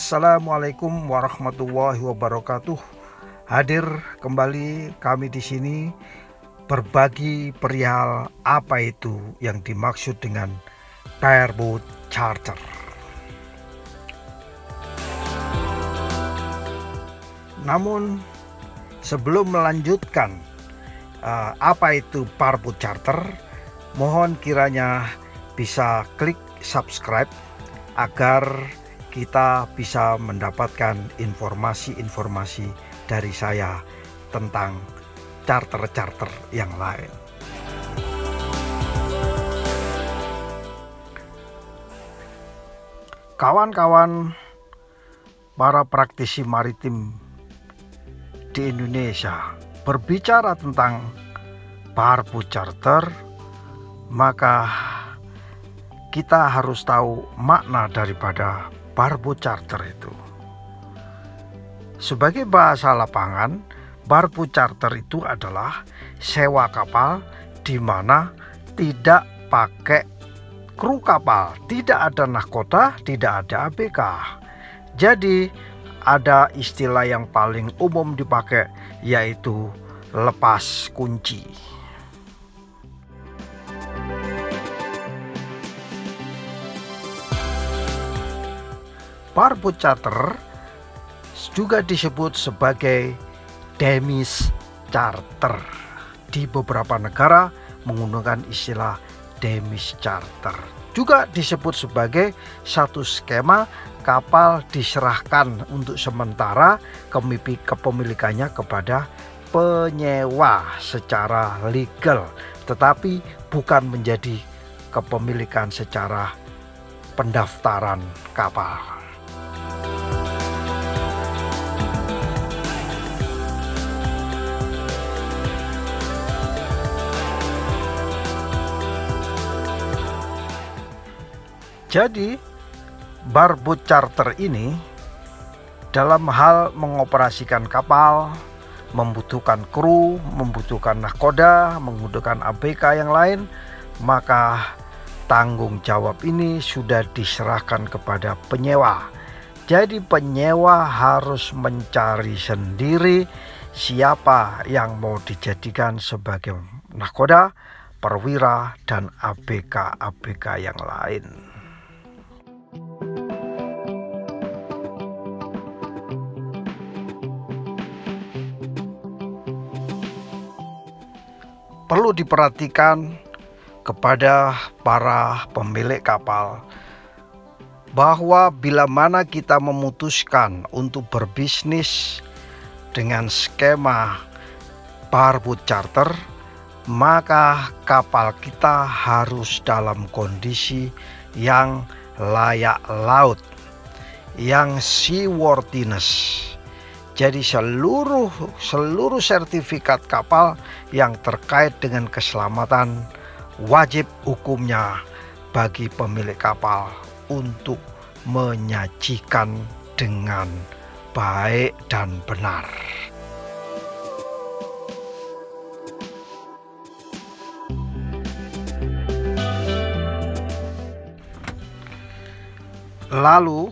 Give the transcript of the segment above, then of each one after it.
Assalamualaikum warahmatullahi wabarakatuh. Hadir kembali kami di sini berbagi perihal apa itu yang dimaksud dengan bareboat charter. Namun sebelum melanjutkan apa itu bareboat charter, mohon kiranya bisa klik subscribe agar kita bisa mendapatkan informasi-informasi dari saya tentang charter-charter yang lain. Kawan-kawan para praktisi maritim di Indonesia berbicara tentang bareboat charter, maka kita harus tahu makna daripada bareboat charter itu. Sebagai bahasa lapangan, bareboat charter itu adalah sewa kapal di mana tidak pakai kru kapal, tidak ada nahkoda, tidak ada ABK. Jadi ada istilah yang paling umum dipakai, yaitu lepas kunci. Bareboat charter juga disebut sebagai demise charter. Di beberapa negara menggunakan istilah demise charter. Juga disebut sebagai satu skema kapal diserahkan untuk sementara kepemilikannya kepada penyewa secara legal, tetapi bukan menjadi kepemilikan secara pendaftaran kapal. Jadi bareboat charter ini dalam hal mengoperasikan kapal membutuhkan kru, membutuhkan nahkoda, membutuhkan ABK yang lain, maka tanggung jawab ini sudah diserahkan kepada penyewa. Jadi penyewa harus mencari sendiri siapa yang mau dijadikan sebagai nahkoda, perwira, dan ABK yang lain. Perlu diperhatikan kepada para pemilik kapal bahwa bila mana kita memutuskan untuk berbisnis dengan skema bareboat charter, maka kapal kita harus dalam kondisi yang layak laut, yang seaworthiness. Jadi seluruh sertifikat kapal yang terkait dengan keselamatan wajib hukumnya bagi pemilik kapal untuk menyajikan dengan baik dan benar. Lalu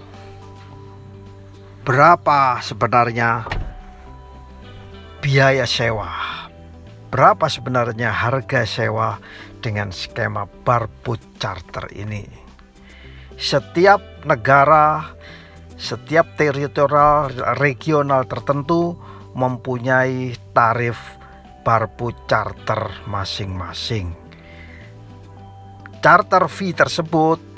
berapa sebenarnya biaya sewa? Berapa sebenarnya harga sewa dengan skema bareboat charter ini? Setiap negara, setiap teritorial regional tertentu mempunyai tarif bareboat charter masing-masing. Charter fee tersebut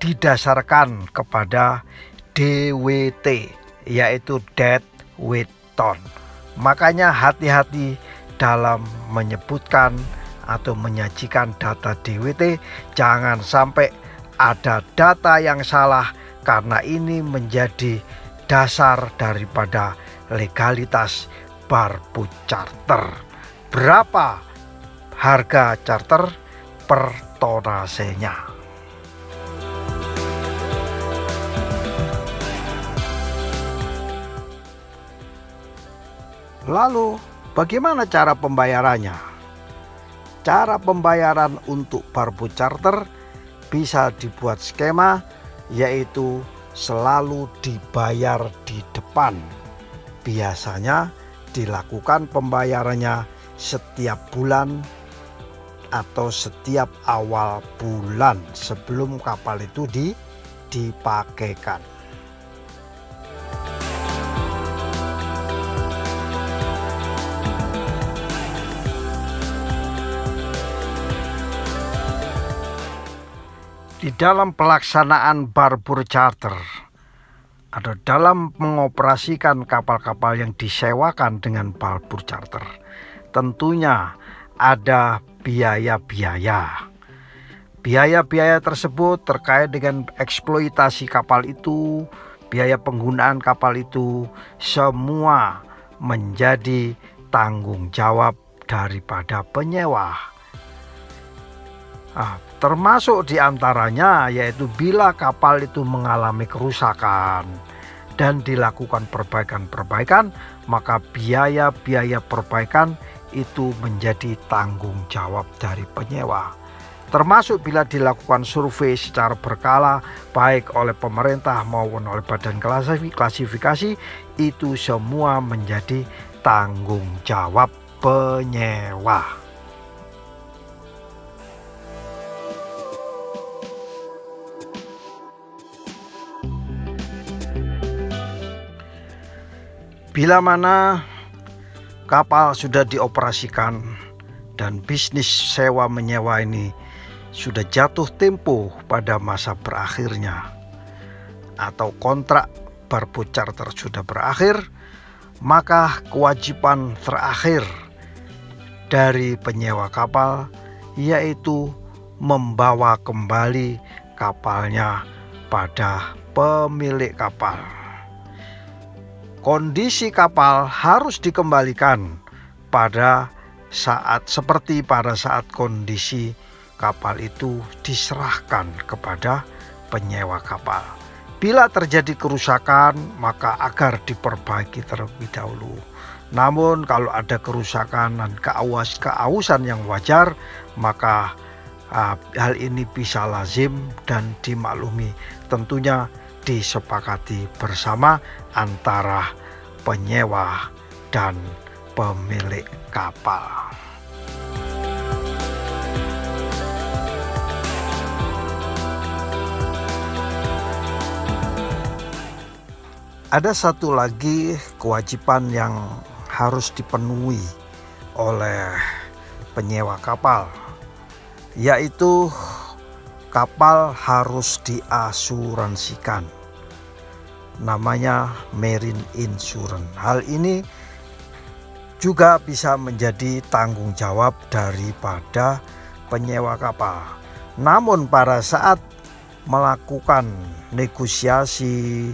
didasarkan kepada DWT, yaitu deadweight ton. Makanya hati-hati dalam menyebutkan atau menyajikan data DWT, jangan sampai ada data yang salah, karena ini menjadi dasar daripada legalitas bareboat charter. Berapa harga charter per tonasenya? Lalu bagaimana cara pembayarannya? Cara pembayaran untuk bareboat charter bisa dibuat skema, yaitu selalu dibayar di depan. Biasanya dilakukan pembayarannya setiap bulan atau setiap awal bulan sebelum kapal itu dipakaikan. Di dalam pelaksanaan barboat charter atau dalam mengoperasikan kapal-kapal yang disewakan dengan barboat charter, tentunya ada biaya-biaya. Biaya-biaya tersebut terkait dengan eksploitasi kapal itu, biaya penggunaan kapal itu, semua menjadi tanggung jawab daripada penyewa. Termasuk diantaranya yaitu bila kapal itu mengalami kerusakan dan dilakukan perbaikan-perbaikan, maka biaya-biaya perbaikan itu menjadi tanggung jawab dari penyewa. Termasuk bila dilakukan survei secara berkala baik oleh pemerintah maupun oleh badan klasifikasi, itu semua menjadi tanggung jawab penyewa. Bila mana kapal sudah dioperasikan dan bisnis sewa menyewa ini sudah jatuh tempo pada masa berakhirnya atau kontrak barboat charter sudah berakhir, maka kewajiban terakhir dari penyewa kapal yaitu membawa kembali kapalnya pada pemilik kapal. Kondisi kapal harus dikembalikan pada saat kondisi kapal itu diserahkan kepada penyewa kapal. Bila terjadi kerusakan, maka agar diperbaiki terlebih dahulu. Namun kalau ada kerusakan dan keausan yang wajar, maka hal ini bisa lazim dan dimaklumi. Tentunya disepakati bersama antara penyewa dan pemilik kapal. Ada satu lagi kewajiban yang harus dipenuhi oleh penyewa kapal, yaitu kapal harus diasuransikan. Namanya marine insurance. Hal ini juga bisa menjadi tanggung jawab daripada penyewa kapal. Namun pada saat melakukan negosiasi,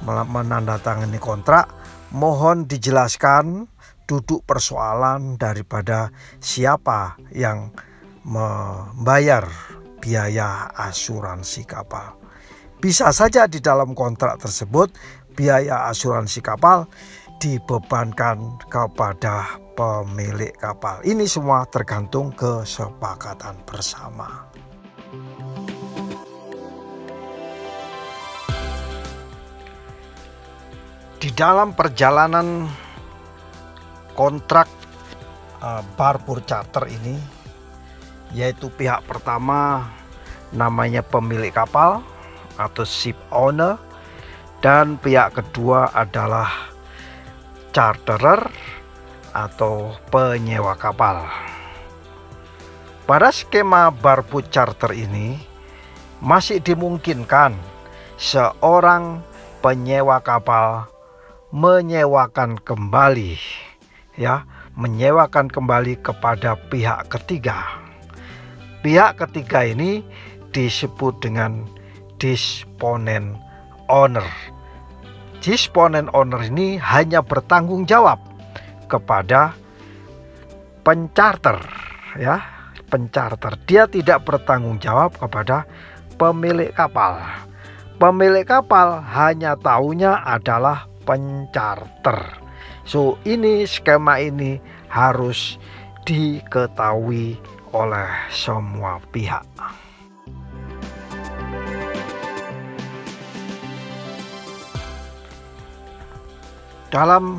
menandatangani kontrak, mohon dijelaskan duduk persoalan daripada siapa yang membayar biaya asuransi kapal. Bisa saja di dalam kontrak tersebut biaya asuransi kapal dibebankan kepada pemilik kapal. Ini semua tergantung kesepakatan bersama. Di dalam perjalanan kontrak barboat charter ini, yaitu pihak pertama namanya pemilik kapal atau ship owner, dan pihak kedua adalah charterer atau penyewa kapal. Pada skema barboat charter ini masih dimungkinkan seorang penyewa kapal menyewakan kembali kepada pihak ketiga. Pihak ketiga ini disebut dengan disponent owner. Disponent owner ini hanya bertanggung jawab kepada pencharter, pencharter. Dia tidak bertanggung jawab kepada pemilik kapal. Pemilik kapal hanya tahunya adalah pencharter. So ini skema ini harus diketahui oleh semua pihak. Dalam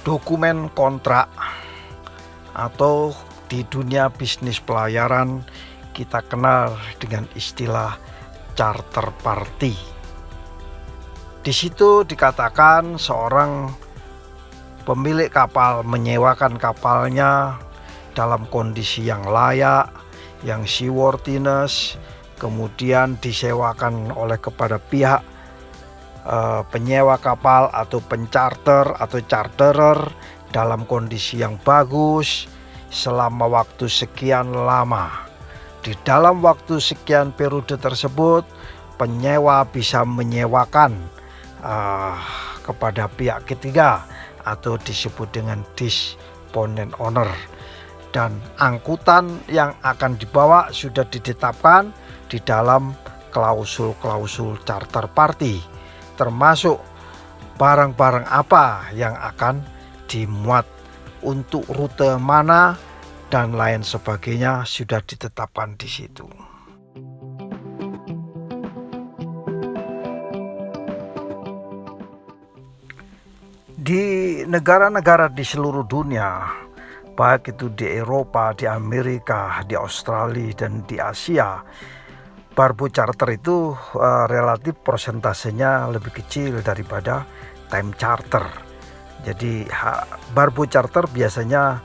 dokumen kontrak atau di dunia bisnis pelayaran kita kenal dengan istilah charter party. Di situ dikatakan seorang pemilik kapal menyewakan kapalnya dalam kondisi yang layak, yang seaworthiness, kemudian disewakan oleh kepada pihak penyewa kapal atau pencharter atau charterer dalam kondisi yang bagus selama waktu sekian lama. Di dalam waktu sekian periode tersebut, penyewa bisa menyewakan kepada pihak ketiga atau disebut dengan disponent owner, dan angkutan yang akan dibawa sudah ditetapkan di dalam klausul-klausul charter party, termasuk barang-barang apa yang akan dimuat, untuk rute mana dan lain sebagainya sudah ditetapkan di situ. Di negara-negara di seluruh dunia, baik itu di Eropa, di Amerika, di Australia, dan di Asia, barboat charter itu relatif persentasenya lebih kecil daripada time charter. Jadi barboat charter biasanya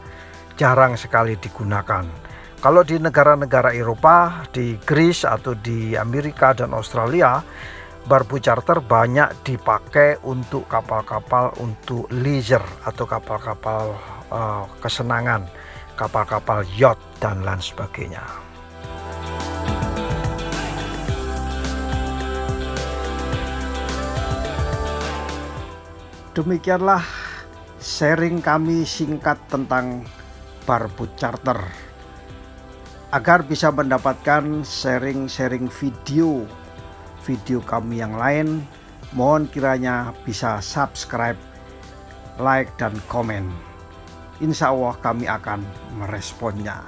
jarang sekali digunakan. Kalau di negara-negara Eropa, di Greece atau di Amerika dan Australia, barboat charter banyak dipakai untuk kapal-kapal untuk leisure atau kapal-kapal kesenangan, kapal-kapal yacht dan lain sebagainya. Demikianlah sharing kami singkat tentang barboat charter. Agar bisa mendapatkan sharing-sharing video kami yang lain, mohon kiranya bisa subscribe, like, dan komen. Insya Allah kami akan meresponnya.